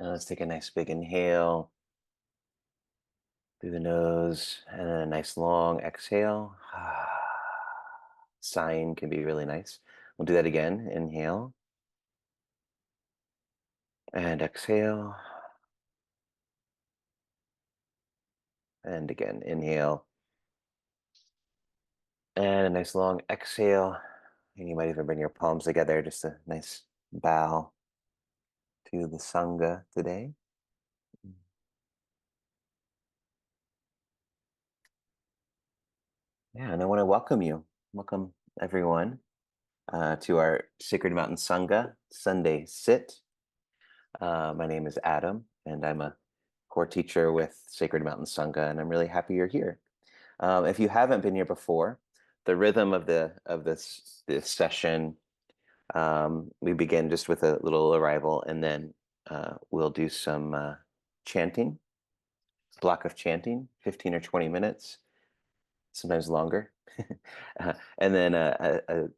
And let's take a nice big inhale through the nose and then a nice long exhale. Sighing can be really nice. We'll do that again. Inhale and exhale. And again, inhale and a nice long exhale. And you might even bring your palms together, just a nice bow to the Sangha today. Yeah, and I want to welcome you. Welcome everyone to our Sacred Mountain Sangha Sunday Sit. My name is Adam, and I'm a core teacher with Sacred Mountain Sangha, and I'm really happy you're here. If you haven't been here before, the rhythm of this session, we begin just with a little arrival, and then we'll do some chanting, block of chanting, 15 or 20 minutes, sometimes longer, and then a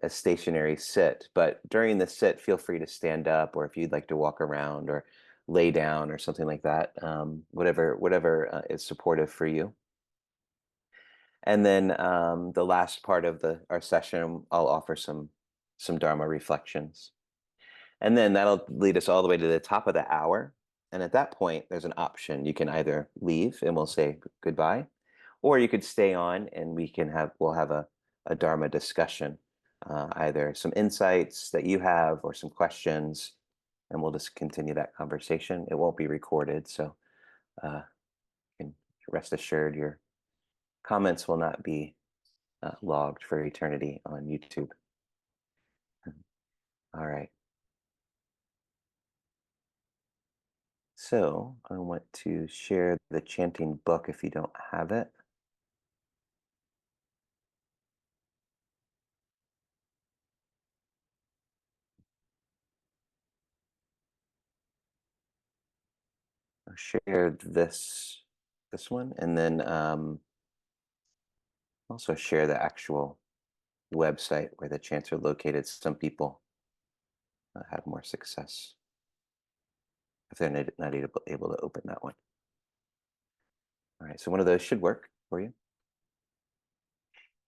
stationary sit. But during the sit, feel free to stand up, or if you'd like to walk around or lay down or something like that, whatever is supportive for you. And then the last part of our session, I'll offer some dharma reflections, and then that'll lead us all the way to the top of the hour. And at that point, there's an option. You can either leave and we'll say goodbye, or you could stay on and we'll have a dharma discussion, either some insights that you have or some questions, and we'll just continue that conversation. It won't be recorded, so uh, you can rest assured your comments will not be logged for eternity on YouTube. All right. So I want to share the chanting book if you don't have it. I shared this one, and then also share the actual website where the chants are located. Some people have more success if they're not able to open that one. All right, so one of those should work for you.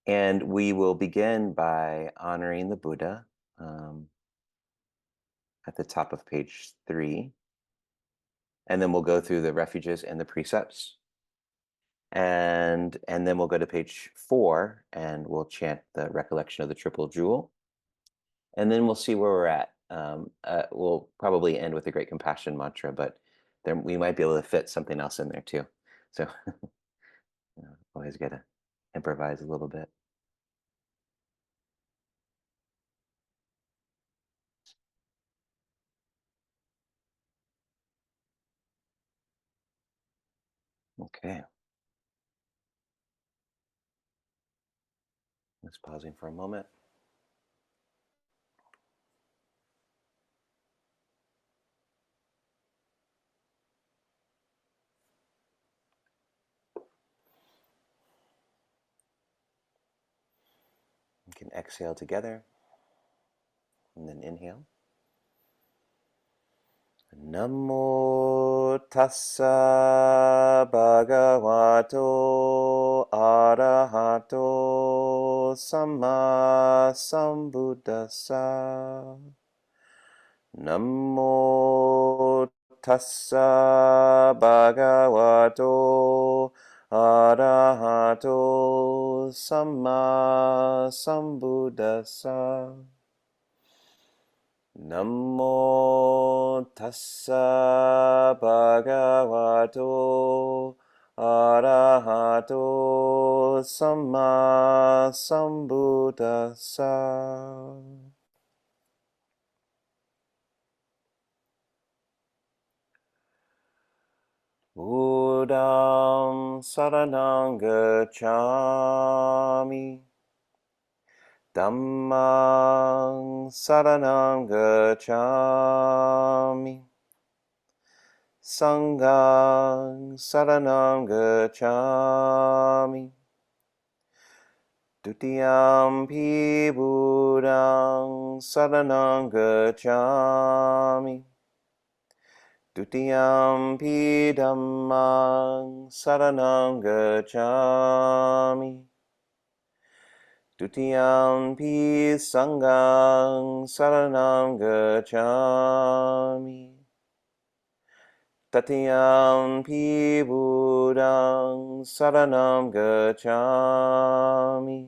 And we will begin by honoring the Buddha at the top of page 3. And then we'll go through the refuges and the precepts. And then we'll go to page 4 and we'll chant the recollection of the triple jewel. And then we'll see where we're at. We'll probably end with the great compassion mantra, but we might be able to fit something else in there too. So always got to improvise a little bit. Okay. Just pausing for a moment. You can exhale together and then inhale. Namo tassa bhagavato arahato samma sambuddhassa. Namo tassa bhagavato arahato samma sambuddhassa. Namo tassa bhagavato arahato samma sambuddhassa. Buddham saranang gacchami. Dhammang saranang gacchami. Sanghang saranang gacchami. Dutiyampi buddhang saranang gacchami. Dutiyampi dhammang saranam gacchami. Dutiyampi sanghang saranam gacchami. Tatiyampi buddhang saranam gacchami.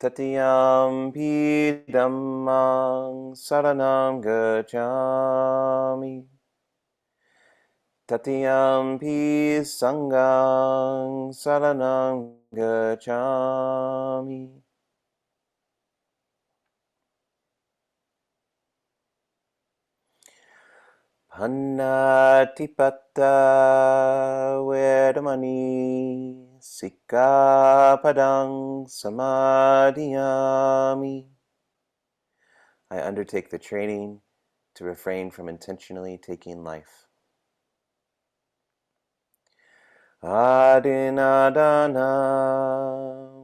Tatiyampi dhammang saranam gacchami. Tatiyampi sanghang saranam gacchami. Panatipata vedamani Sikkhapadang samadhiyami. I undertake the training to refrain from intentionally taking life. Adinadana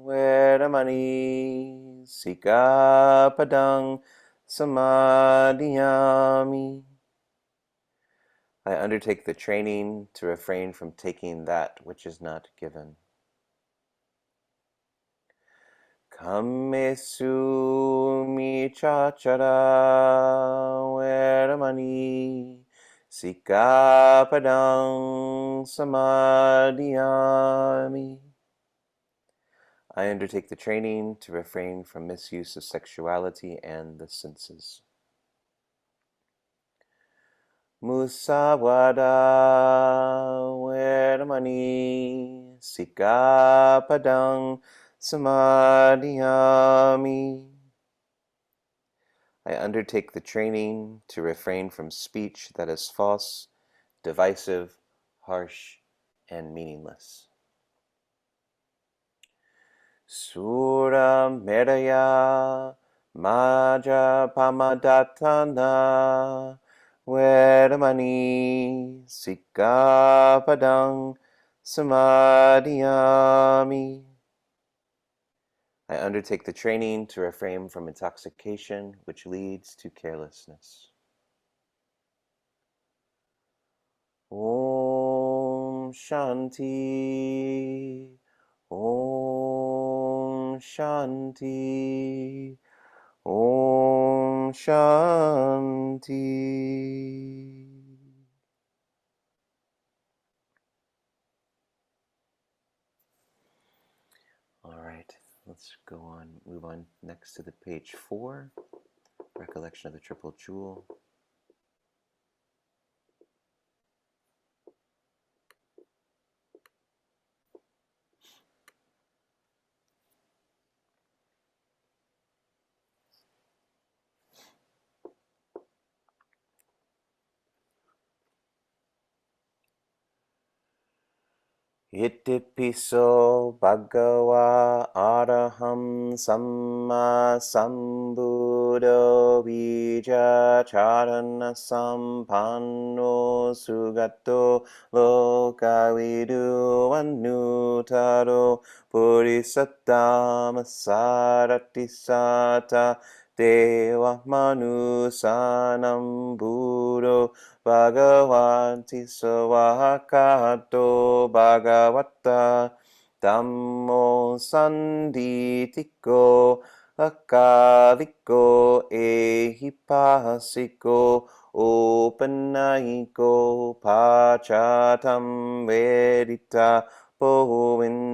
vedamani Sikkhapadang samadhiyami. I undertake the training to refrain from taking that which is not given. Kammesu michachara vedamani Sikkhapadang samadhiyami. I undertake the training to refrain from misuse of sexuality and the senses. Musawada vedamani Sikkhapadang samadhiyami. I undertake the training to refrain from speech that is false, divisive, harsh, and meaningless. Sura medaya maja pamadatana vedamani Sikkhapadang samadhiyami. I undertake the training to refrain from intoxication which leads to carelessness. Om Shanti. Om Shanti. Om Shanti. All right, let's move on next to the page 4, Recollection of the Triple Jewel. Itipiso bhagava araham samma sambuddho vijacharana sampanno sugato lokavidu annutaro purisattama sarati sata deva manusanam buddho Bhagavanti Savakato Bhagavata Dhammo Sanditiko Akaliko Ehipasiko Opanayiko Pachatam Vedita Povinuhiti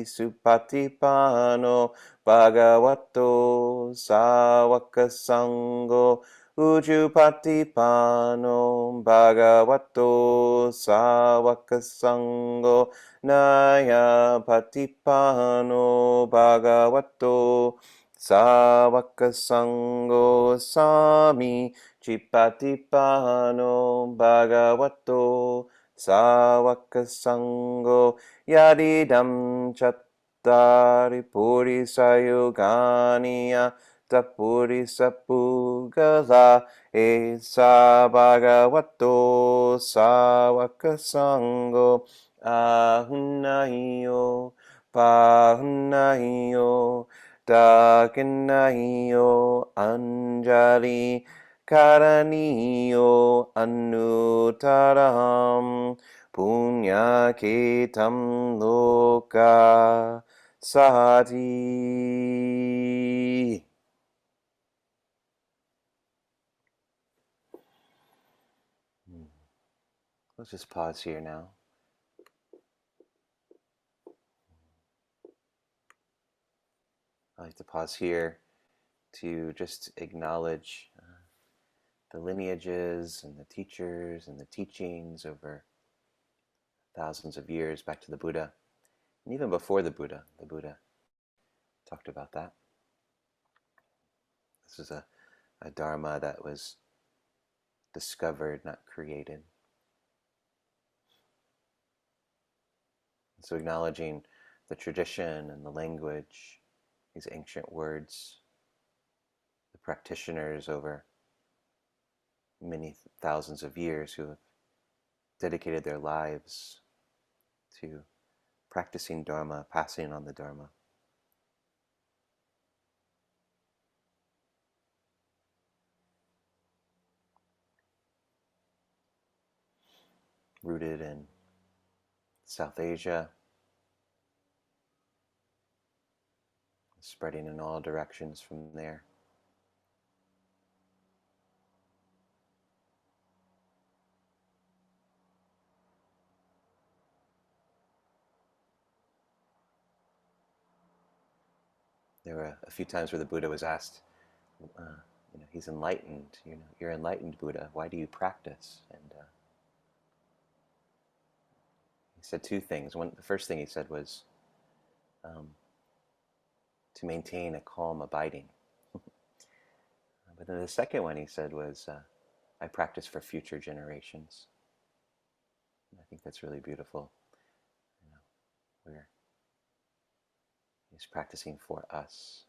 Supatipano Bhagavato Savakasango Ujupatipano Bhagavato Savakasango Naya Patipano Bhagavato Savakasango Sami Chipatipano Bhagavato Savakasango Yadidam Chattari Purisayogania Tapurisa Pugala Esa Bhagavato Savakasango Ahunayo Pahunayo Dakinayo Anjali karaniyo anutaram punyaketam loka sati. Let's just pause here now. I like to pause here to just acknowledge the lineages and the teachers and the teachings over thousands of years back to the Buddha. And even before the Buddha talked about that. This is a dharma that was discovered, not created. So acknowledging the tradition and the language, these ancient words, the practitioners over many thousands of years who have dedicated their lives to practicing dharma, passing on the dharma. Rooted in South Asia, spreading in all directions from there. There were a few times where the Buddha was asked, he's enlightened, you're enlightened Buddha, why do you practice? And he said two things. The first thing he said was to maintain a calm abiding. But then the second one he said was, I practice for future generations. And I think that's really beautiful. He's practicing for us.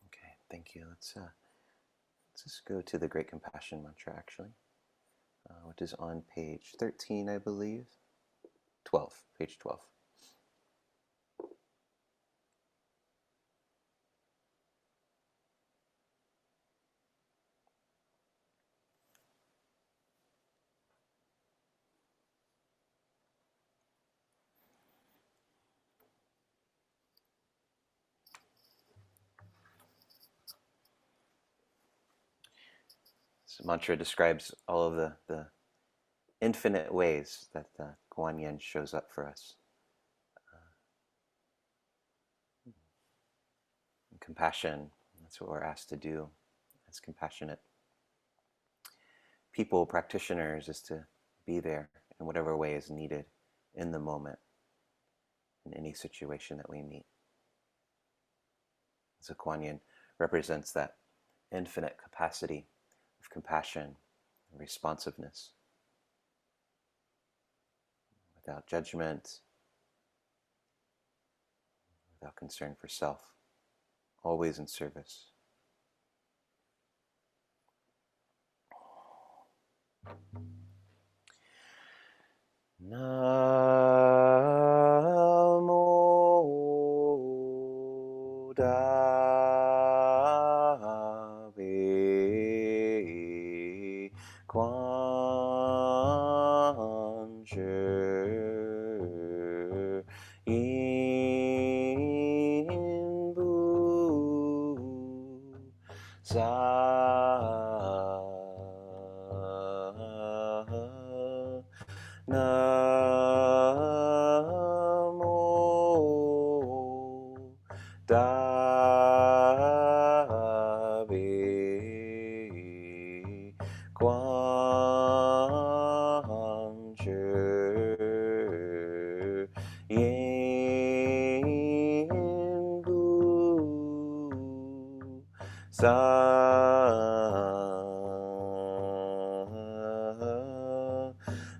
Okay, thank you. Let's just go to the Great Compassion Mantra, actually, which is on page 13, I believe. 12, page 12. This mantra describes all of the infinite ways that Kuan Yin shows up for us. Compassion, that's what we're asked to do as compassionate people, practitioners, is to be there in whatever way is needed in the moment, in any situation that we meet. So Kuan Yin represents that infinite capacity of compassion and responsiveness, without judgment, without concern for self, always in service. Namo Dave Quan Yin Bu Sa Namo Dave Quan Yin Bu Sa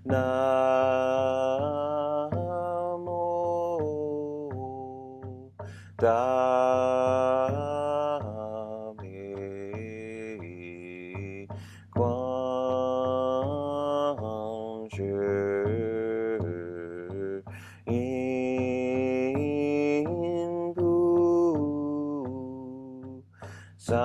Na Da me guan zhi yin bu sa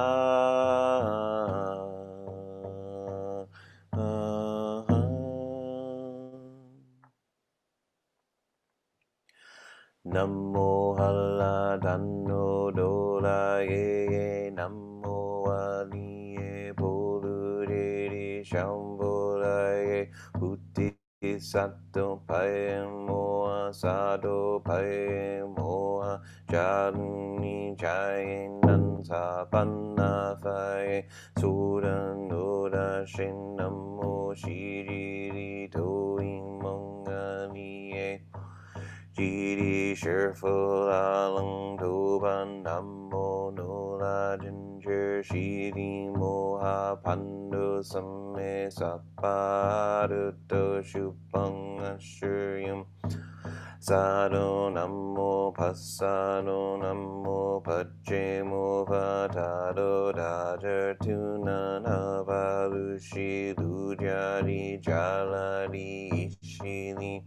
Namo Hala Danno Dola Ye Namo Ali Ye Bolu Diri Shambhala Ye Buddhi Sato Paye Moha Sado Paye Moha Jani Jaye Nansa Panna Faye Sudan Noda Shin Namo Shiri Toi Mongani Ye Jiri Shirfu Alang Toban Namo Nola Ginger Shiri Moha Pandu Samme Saparuto Shupang Ashuryam Sado Namo Passado Namo Pachemo Vatado Dajar Tuna Navalushi Lujari Jaladi Ishili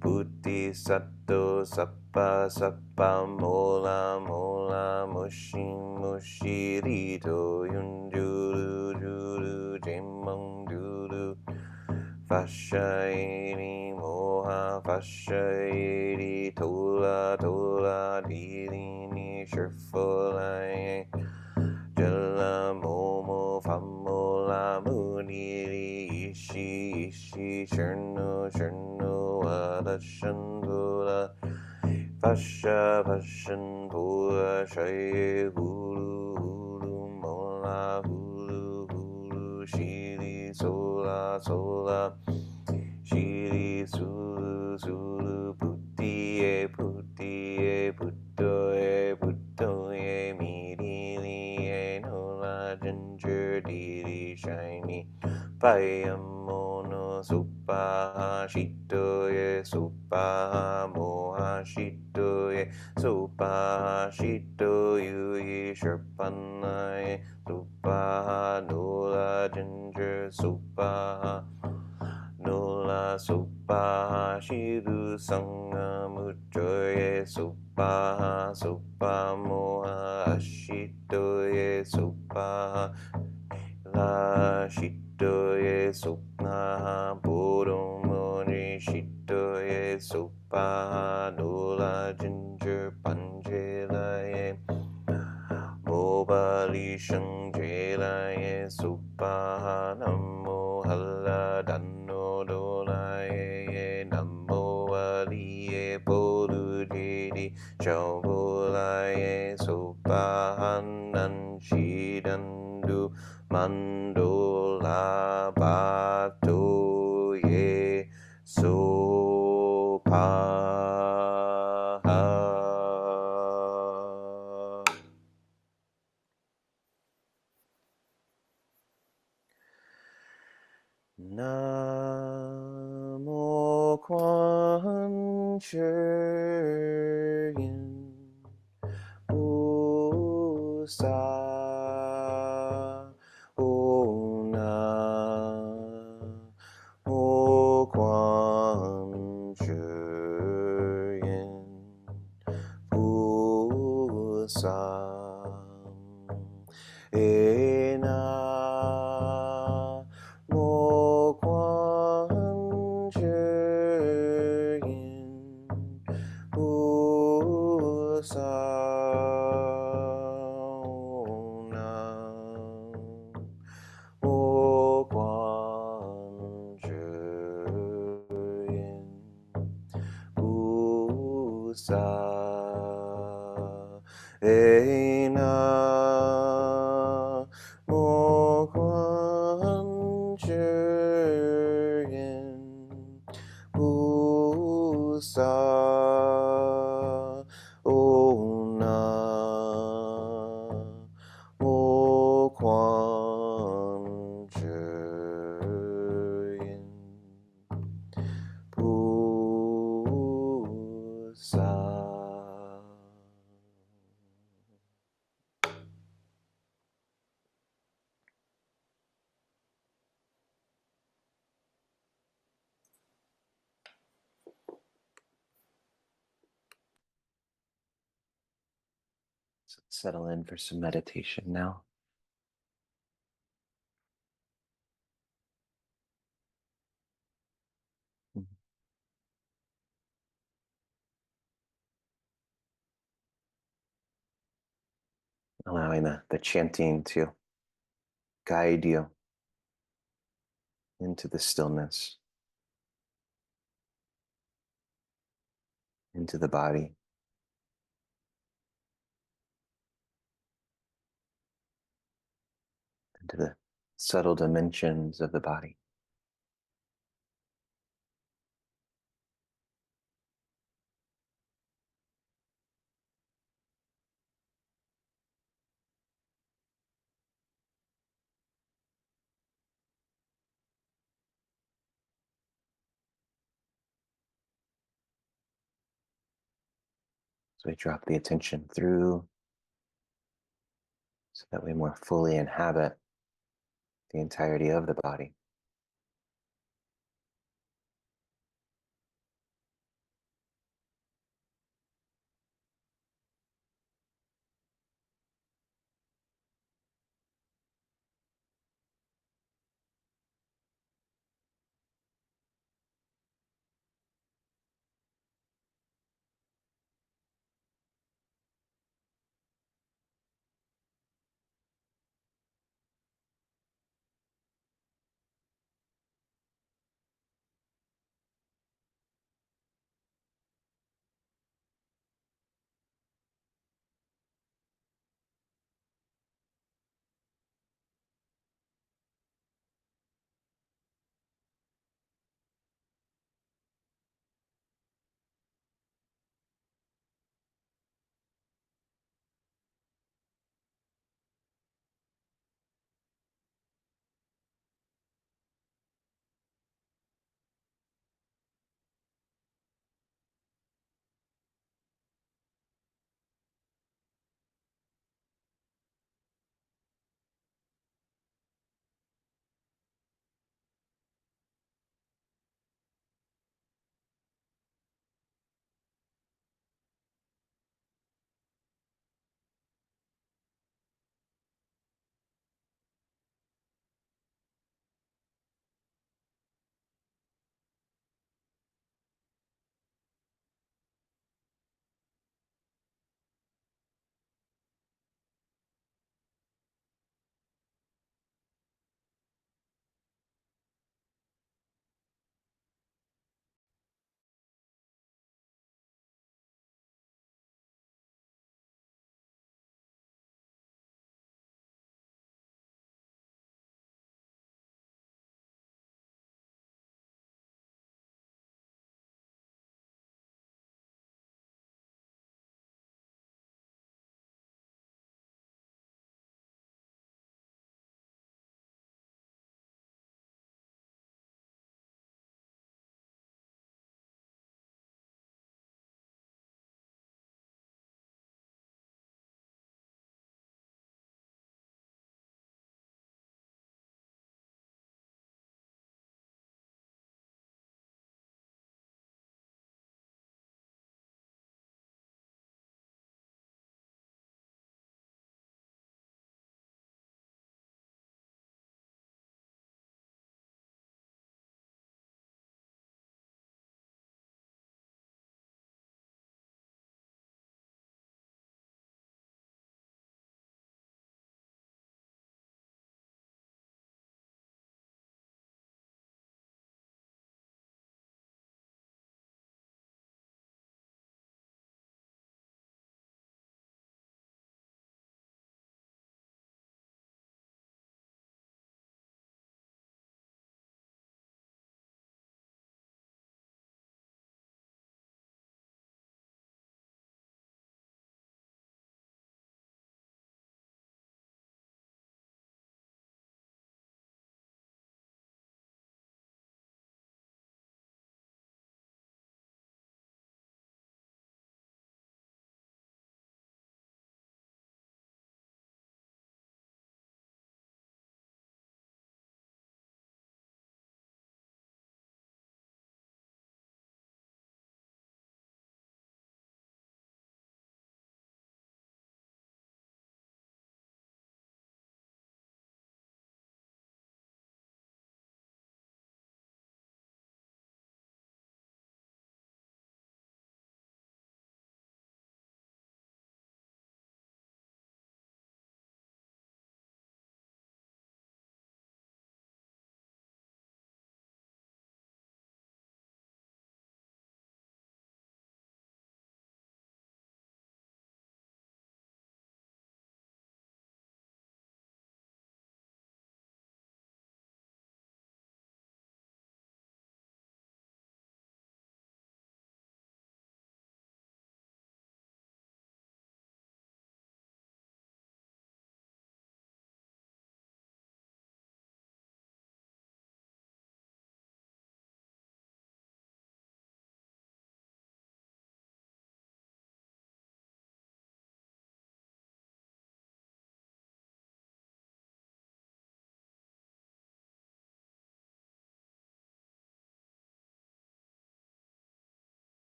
Buddhi Sato Sappa Sappa Mola Mola Mushi Mushi Rito Yunjuru Juru Jemang Duru Fashairi Moha Fashairi Tola Tola Dilini Shirfulai Jala Momo Famola Muniri Ishi Ishi Cherno Cherno Wada Shandula Fasha Fashan Pula Shaye Hulu Hulu Mola Hulu Hulu Shili Sola Sola Shili Sulu Sulu Putti Putti Putto Putto Miri Nola Ginger Diri Shiny Payamono Supa Shito Ye Supa Moha Shito Ye Supa Shito Yui Sherpanaye Supa Nola Ginger Supa Nola Supa Shiru Sangha Muchoye Supa Supa Moha Ashito Ye Supa La Shito Ye Supa Bodom Moni Shito Ye Supa Nola Ginger Panjela Ye Mobali Shangjela Ye Supa Namo Hala Danno Dola Ye Namo Ali Ye Bolu Jedi Shambhala Ye Supa Hanan Shidandu Mandola Bato Ye Sopa Namo Quan Yin Usa Ona Quan Yin Usa Ena Mo Quan Yin Usa Mo Quan Yin Usa Ena Mo Quan Yin Usa Ona Mo Quan Yin Pusa Settle in for some meditation now. Mhm. Allowing the chanting to guide you into the stillness, into the body, into the subtle dimensions of the body. So we drop the attention through so that we more fully inhabit the entirety of the body.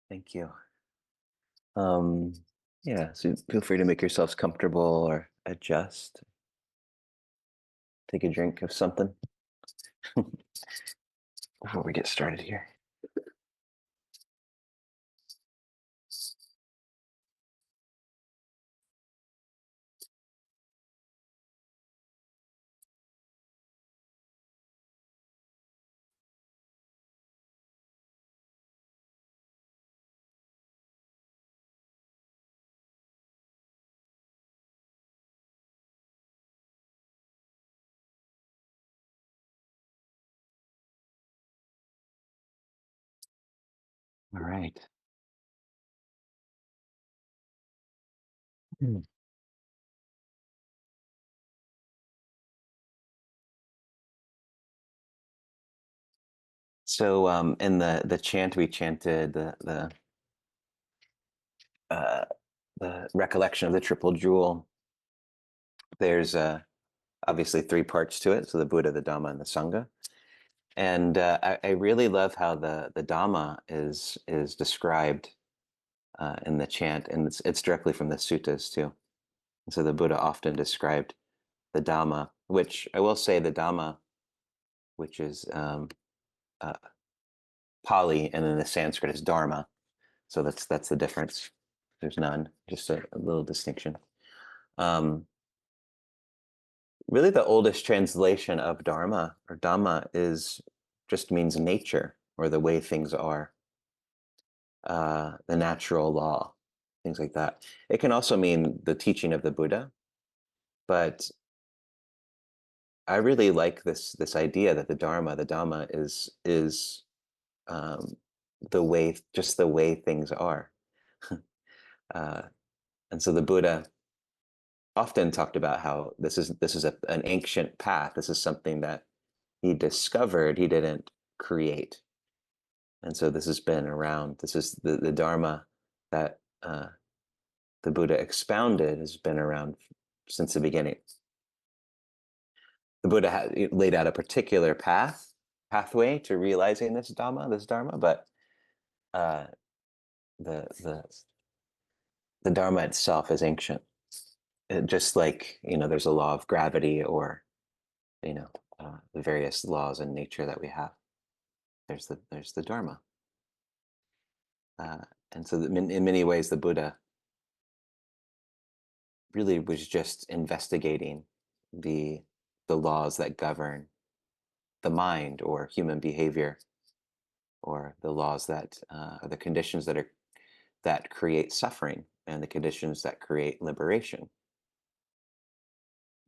Thank you. Um, yeah, so feel free to make yourselves comfortable or adjust. Take a drink of something before we get started here. All right. Hmm. So in the chant we chanted uh, the recollection of the triple jewel. There's obviously three parts to it. So the Buddha, the Dhamma, and the Sangha. And I really love how the Dhamma is described in the chant, and it's directly from the suttas too. So the Buddha often described the Dhamma, which I will say the Dhamma, which is uh, Pali, and then the Sanskrit is Dharma. So that's the difference. There's none, just a little distinction. Um, really, the oldest translation of Dharma or Dhamma is just means nature or the way things are, the natural law, things like that. It can also mean the teaching of the Buddha, but I really like this idea that the Dhamma is um, just the way things are. uh, and so the Buddha often talked about how this is an ancient path. This is something that he discovered. He didn't create, and so this has been around. This is the Dharma that the Buddha expounded has been around since the beginning. The Buddha had laid out a particular pathway to realizing this Dharma, but uh, the the Dharma itself is ancient. Just like there's a law of gravity, or you know the various laws in nature that we have. There's the Dharma, uh, and so in many ways the Buddha really was just investigating the the laws that govern the mind or human behavior, or the laws that are the conditions that create suffering and the conditions that create liberation.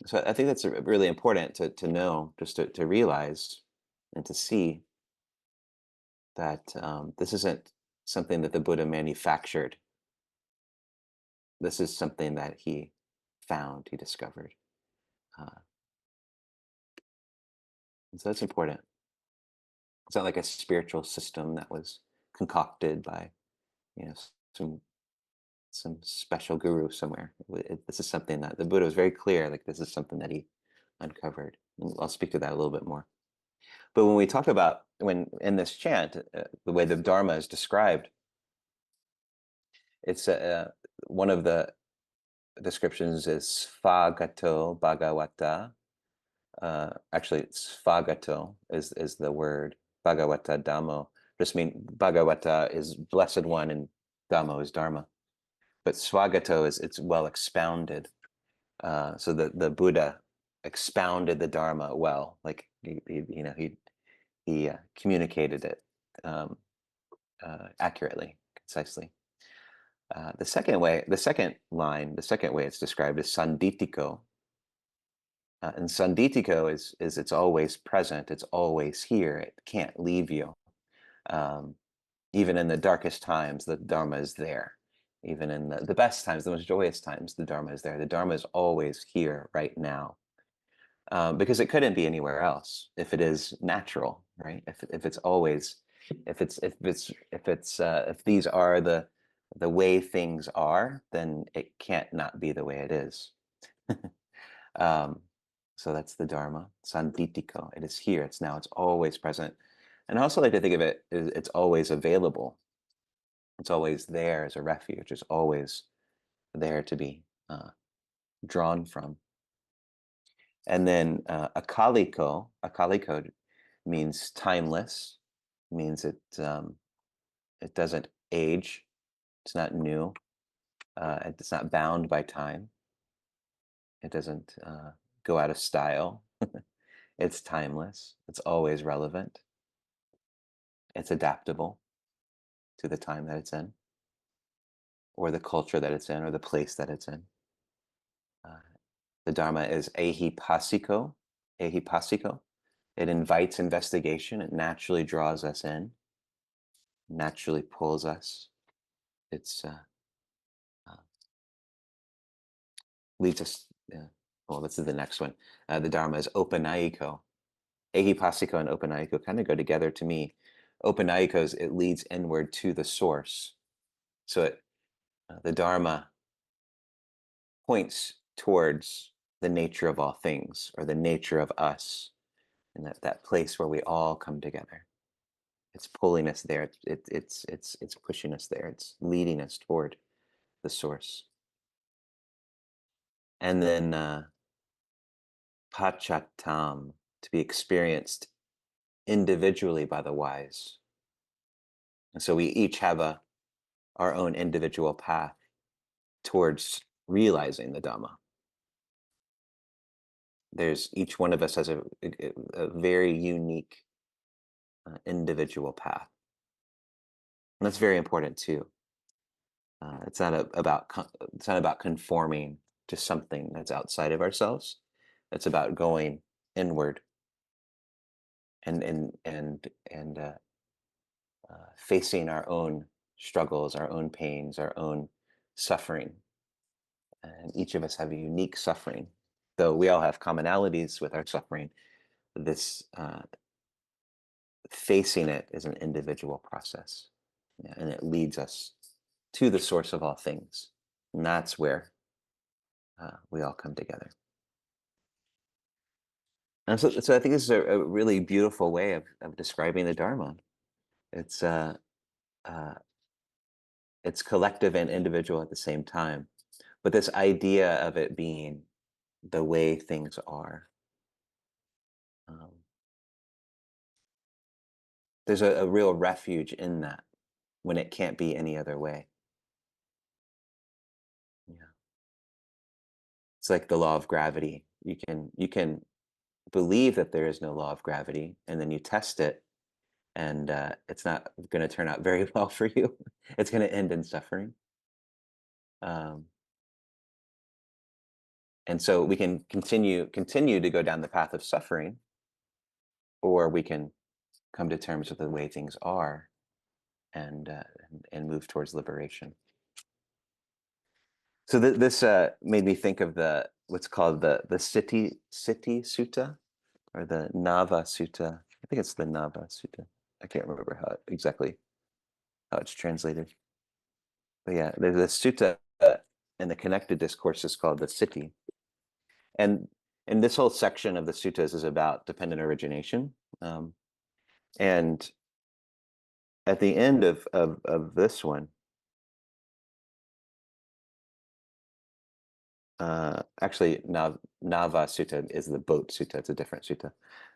So I think that's really important to know, just to realize and to see that this isn't something that the Buddha manufactured. This is something that he found, he discovered. Uh, and so that's important. It's not like a spiritual system that was concocted by you know some some special guru somewhere. This is something that the Buddha was very clear. Like this is something that he uncovered. And I'll speak to that a little bit more. But when we talk about when in this chant, the way the Dharma is described, it's one of the descriptions is Sphagato Bhagavata. Actually, Sphagato is the word. Bhagavata Dhammo just mean Bhagavata is blessed one and Dhammo is Dharma. But Swagato is it's well expounded. So the Buddha expounded the Dharma well, like he communicated it um, accurately, concisely. The second line, the second way it's described is sanditiko. And sanditiko is it's always present, it's always here, it can't leave you. Um, Even in the darkest times, the Dharma is there. Even in the best times, the most joyous times, the Dharma is there. The Dharma is always here, right now, because it couldn't be anywhere else if it is natural, right? If it's always, if these are the way things are, then it can't not be the way it is. um, so that's the Dharma, Sanditiko. It is here. It's now. It's always present. And I also like to think of it as it's always available. It's always there as a refuge. It's always there to be drawn from. And then akaliko means timeless, means it doesn't age, it's not new, it's not bound by time, it doesn't go out of style, it's timeless, it's always relevant, it's adaptable to the time that it's in, or the culture that it's in, or the place that it's in. Uh, the Dharma is ehipasiko, ehipasiko. It invites investigation. It naturally draws us in, naturally pulls us. It's uh, leads us. Well, this is the next one. The Dharma is opanayiko. Ehipasiko and opanayiko kind of go together to me. Opanayiko is it leads inward to the source. So the Dharma points towards the nature of all things, or the nature of us, and that place where we all come together. It's pulling us there. It's pushing us there. It's leading us toward the source. And then pachatam, to be experienced individually by the wise. And so we each have our own individual path towards realizing the Dhamma. Each one of us has a very unique individual path. And that's very important too. It's not about conforming to something that's outside of ourselves. It's about going inward and facing our own struggles, our own pains, our own suffering. And each of us have a unique suffering, though we all have commonalities with our suffering. This facing it is an individual process, and it leads us to the source of all things, and that's where we all come together. And so I think this is a really beautiful way of describing the Dharma. It's it's collective and individual at the same time, but this idea of it being the way things are. Um, there's a real refuge in that when it can't be any other way. Yeah, it's like the law of gravity. You can believe that there is no law of gravity, and then you test it, and it's not going to turn out very well for you. It's going to end in suffering. Um, and so we can continue to go down the path of suffering, or we can come to terms with the way things are, and move towards liberation. So this made me think of what's called the City Sutta, or the Nava Sutta. I think it's the Nava Sutta. I can't remember exactly how it's translated. But yeah, there's a sutta, and the connected discourse is called the City. And this whole section of the suttas is about dependent origination. And at the end of this one, actually, Nava Sutta is the boat sutta. It's a different sutta.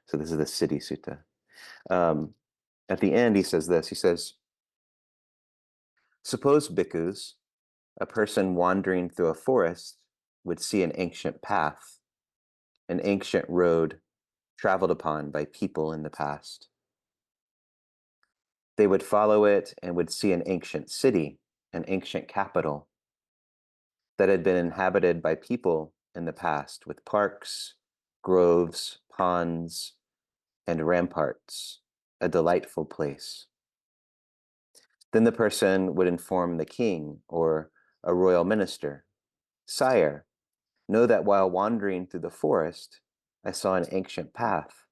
So this is the City Sutta. At the end, he says this. He says, suppose, bhikkhus, a person wandering through a forest would see an ancient path, an ancient road traveled upon by people in the past. They would follow it and would see an ancient city, an ancient capital that had been inhabited by people in the past, with parks, groves, ponds, and ramparts, a delightful place. Then the person would inform the king or a royal minister, Sire, know that while wandering through the forest, I saw an ancient path,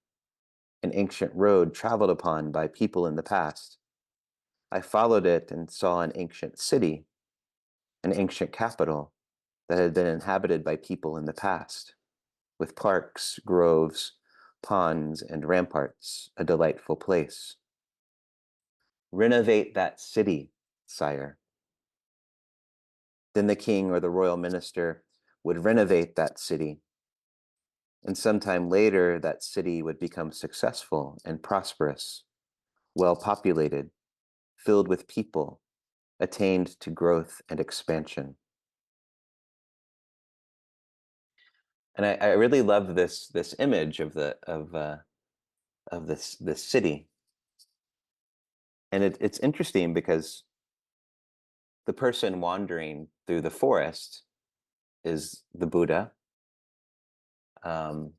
an ancient road traveled upon by people in the past. I followed it and saw an ancient city, an ancient capital that had been inhabited by people in the past, with parks, groves, ponds, and ramparts, a delightful place. Renovate that city, sire. Then the king or the royal minister would renovate that city, and sometime later that city would become successful and prosperous, well populated, filled with people, attained to growth and expansion. And I really love this image of this city. And it's interesting because the person wandering through the forest is the Buddha. Um,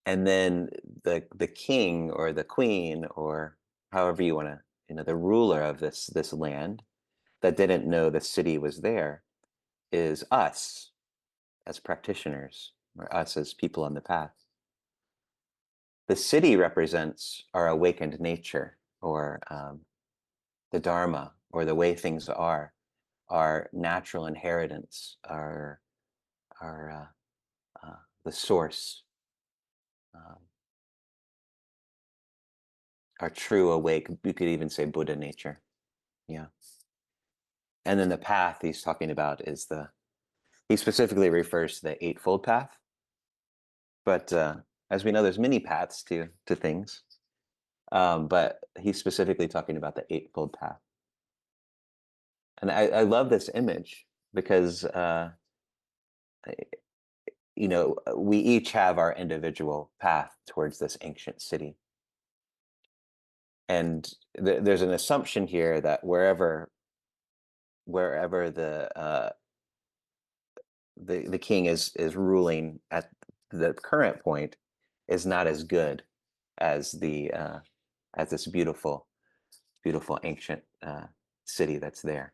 and then the king or the queen, or however you want to, the ruler of this land that didn't know the city was there, is us as practitioners, or us as people on the path. The city represents our awakened nature, or the dharma, or the way things are, our natural inheritance, our the source, um, our true awake. You could even say Buddha nature. Yeah. And then the path he's talking about is he specifically refers to the Eightfold Path. But as we know, there's many paths to things. But he's specifically talking about the Eightfold Path. And I love this image because, we each have our individual path towards this ancient city. And there's an assumption here that wherever the king is ruling at the current point is not as good as as this beautiful ancient city that's there.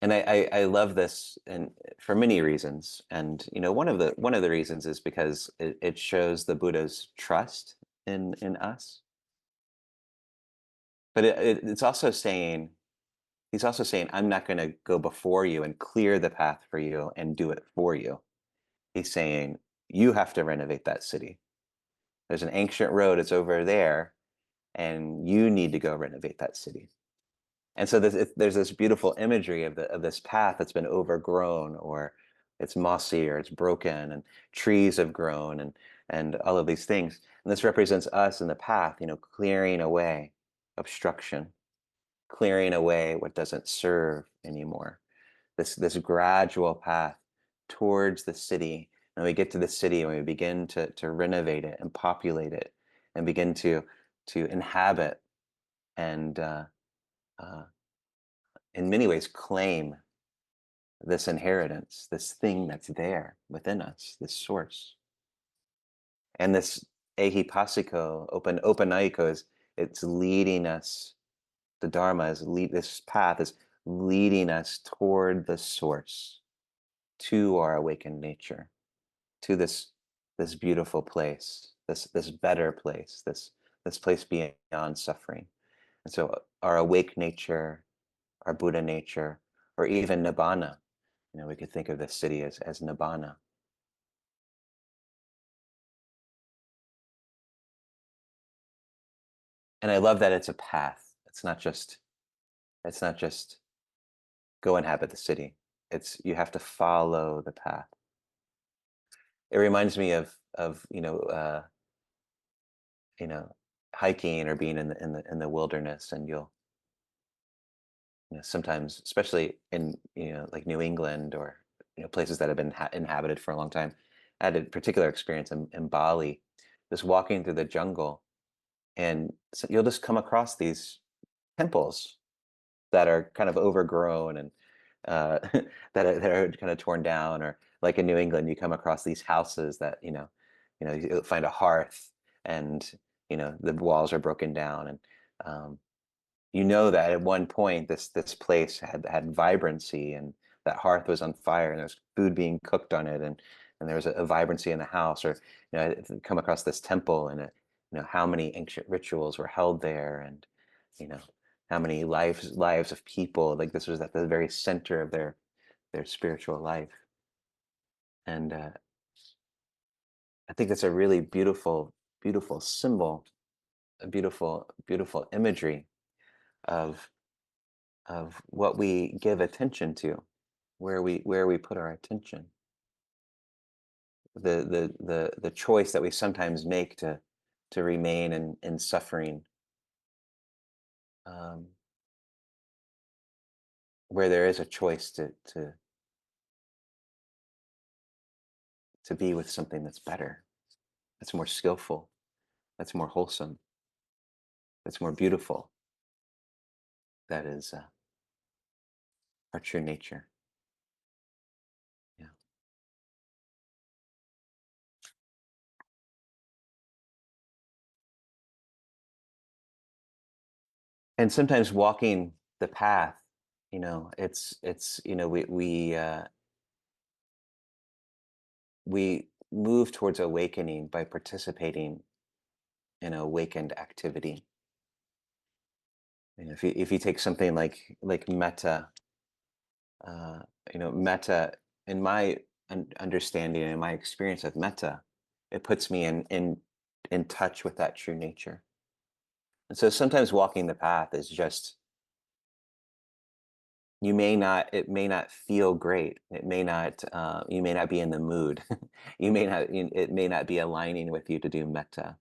And I love this, and for many reasons. And one of the reasons is because it shows the Buddha's trust in us. But it's also saying, he's also saying, I'm not going to go before you and clear the path for you and do it for you. He's saying, you have to renovate that city. There's an ancient road, it's over there, and you need to go renovate that city. And so there's this beautiful imagery of this path that's been overgrown, or it's mossy, or it's broken, and trees have grown, and all of these things. And this represents us in the path, clearing away obstruction, clearing away what doesn't serve anymore. This gradual path towards the city. And we get to the city and we begin to renovate it and populate it and begin to inhabit and uh, in many ways claim this inheritance, this thing that's there within us, this source. And this ehipasiko, openaiko, it's leading us. The dharma this path is leading us toward the source, to our awakened nature, to this beautiful place, this better place, this place beyond suffering. And so our awake nature, our Buddha nature, or even nibbana. We could think of this city as nibbana. And I love that it's a path. It's not just go inhabit the city. It's you have to follow the path. It reminds me of hiking or being in the wilderness, and you'll sometimes, especially in like New England, or places that have been inhabited for a long time. I had a particular experience in Bali, just walking through the jungle, and so you'll just come across these temples that are kind of overgrown, and that are kind of torn down. Or like in New England, you come across these houses that you'll find a hearth, and the walls are broken down, and um, that at one point this place had vibrancy, and that hearth was on fire, and there's food being cooked on it, and there was a vibrancy in the house. Or I'd come across this temple, and how many ancient rituals were held there, and you know how many lives of people, like this was at the very center of their spiritual life. And I think that's a really beautiful beautiful symbol, a beautiful imagery of what we give attention to, where we put our attention, the choice that we sometimes make to remain in suffering, um, where there is a choice to be with something that's better, that's more skillful, that's more wholesome, that's more beautiful. That is our true nature. Yeah. And sometimes walking the path, it's we move towards awakening by participating in awakened activity. If you take something like metta, uh, metta, in my understanding and my experience of metta, it puts me in touch with that true nature. And so sometimes walking the path is just, it may not feel great, you may not be in the mood, it may not be aligning with you to do metta,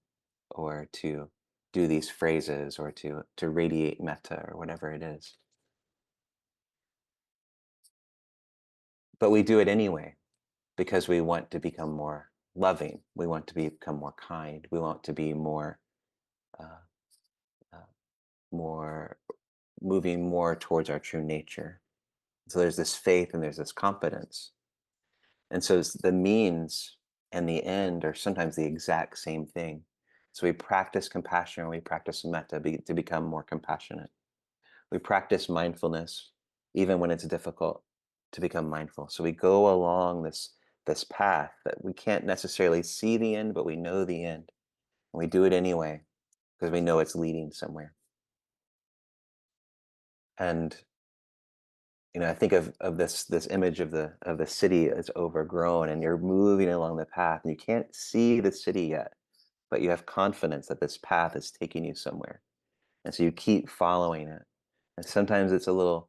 or to do these phrases, or to radiate metta, or whatever it is, but we do it anyway because we want to become more loving, we want to become more kind, we want to be uh, uh, more moving more towards our true nature. So there's this faith and there's this confidence. And so the means and the end are sometimes the exact same thing. So we practice compassion, or we practice metta to become more compassionate. We practice mindfulness, even when it's difficult, to become mindful. So we go along this path that we can't necessarily see the end, but we know the end. And we do it anyway because we know it's leading somewhere. And I think of this image of the city as overgrown, and you're moving along the path, and you can't see the city yet, but you have confidence that this path is taking you somewhere, and so you keep following it. And sometimes it's a little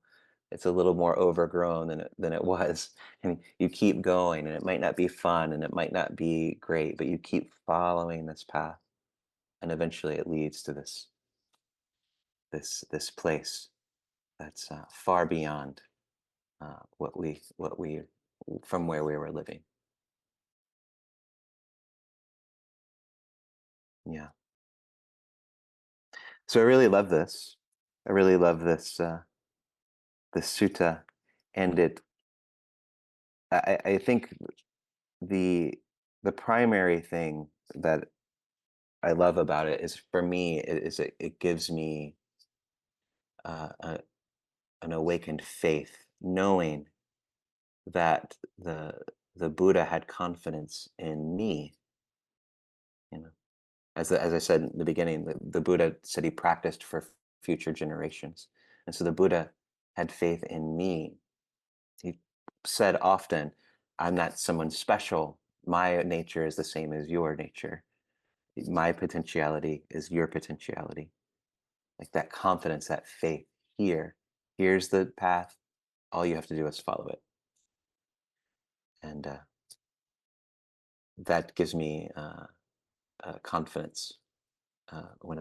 more overgrown than it was, and you keep going, and it might not be fun, and it might not be great, but you keep following this path, and eventually it leads to this place that's far beyond what we from where we were living. Yeah. So I really love this. I really love this sutta, and I think the the primary thing that I love about it is, for me, it gives me uh, a, an awakened faith, knowing that the Buddha had confidence in me. You know, as I said in the beginning, the Buddha said he practiced for future generations, and so the Buddha had faith in me. He said often, "I'm not someone special. My nature is the same as your nature. My potentiality is your potentiality." Like that confidence, that faith. Here's the path. All you have to do is follow it, and that gives me confidence when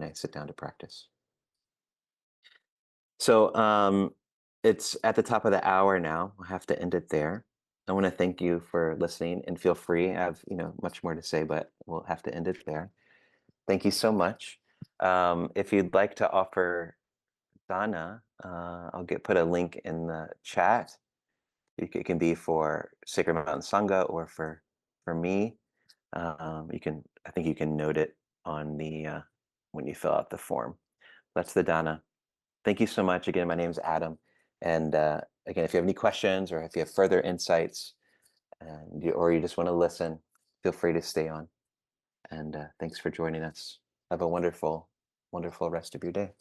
I sit down to practice. So it's at the top of the hour now. I'll have to end it there. I want to thank you for listening, and feel free. I have much more to say, but we'll have to end it there. Thank you so much. If you'd like to offer dana, I'll put a link in the chat. It can be for Sacred Mountain Sangha, or for me. I think you can note it on the when you fill out the form. That's the dana. Thank you so much. Again, my name is Adam. And again, if you have any questions, or if you have further insights, or you just want to listen, feel free to stay on. And thanks for joining us. Have a wonderful, wonderful rest of your day.